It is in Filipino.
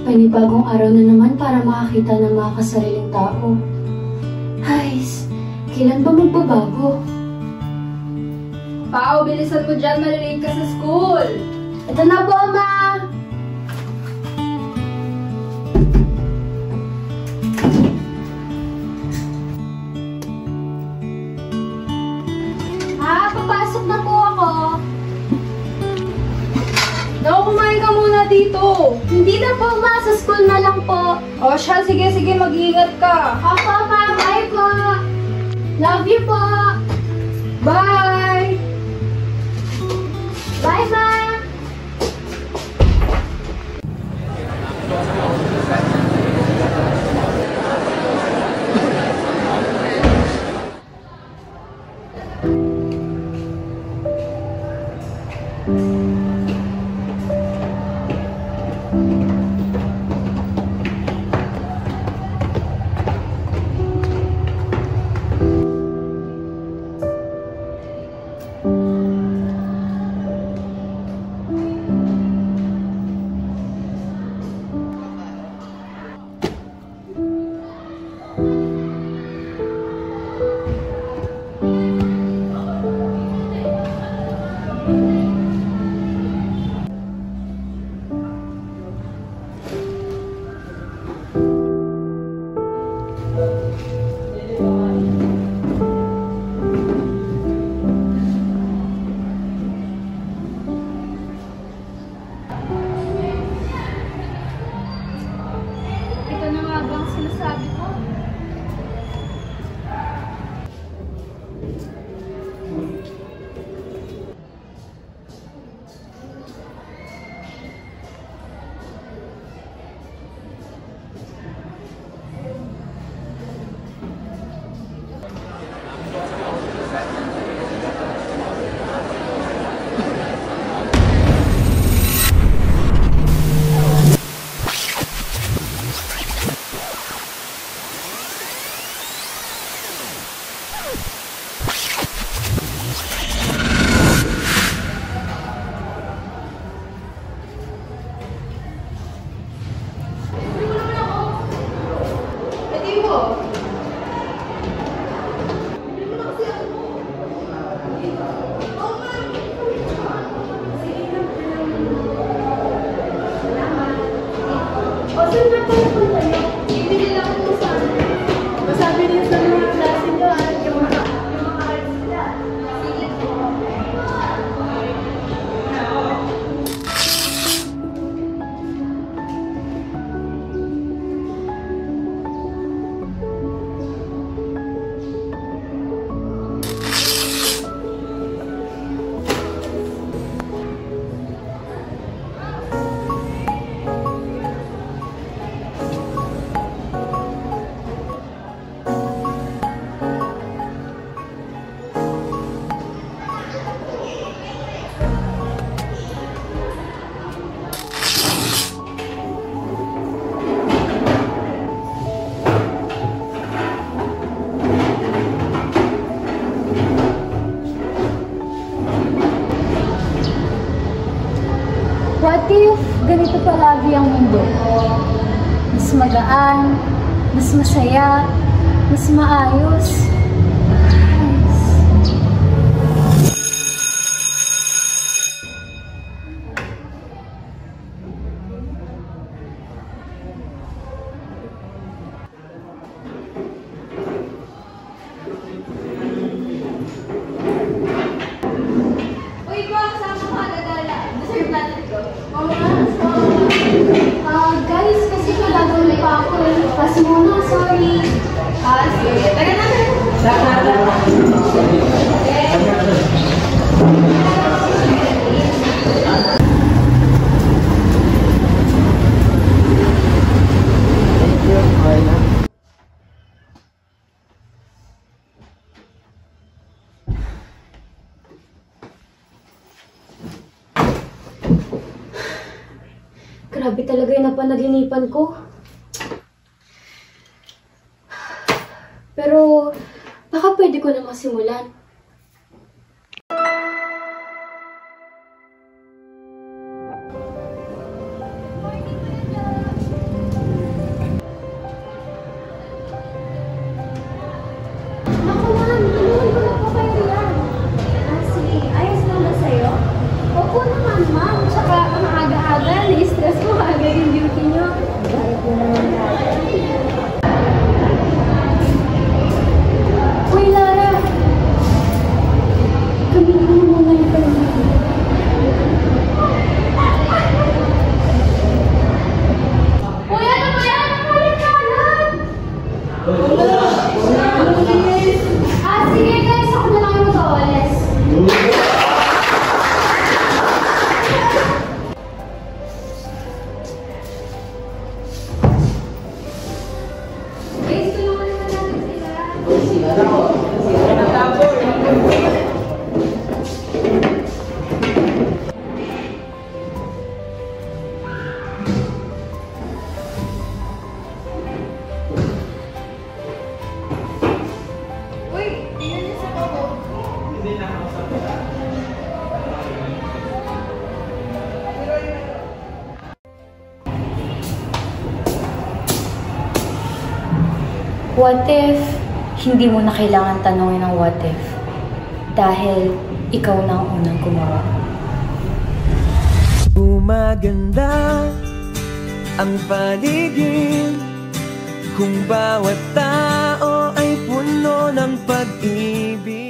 Panibagong araw na naman para makakita ng mga kasariling tao. Hays, kailan ba magbabago? Pao, bilisan mo dyan, malilate ka sa school! Ito na po, Ma! Papasok na po ako. Naku, kumain ka muna dito. Hindi na po, Ma. Sa school na lang po. O siya, sige, mag-iingat ka. Opo, Ma. Bye po. Love you po. Bye! Bye, Ma. What if ganito palagi ang mundo? Mas magaan, mas masaya, mas maayos. Guys, kasi gagawin pa ako eh. Pass muna, sorry. Sige. Taga na. Grabe talaga yung napanaginipan ko. Pero, baka pwede ko na masimulan. What if hindi mo na kailangan tanongin ng what if? Dahil ikaw na ang unang gumawa. Gumaganda ang paligid kung bawat tao ay puno ng pag-ibig.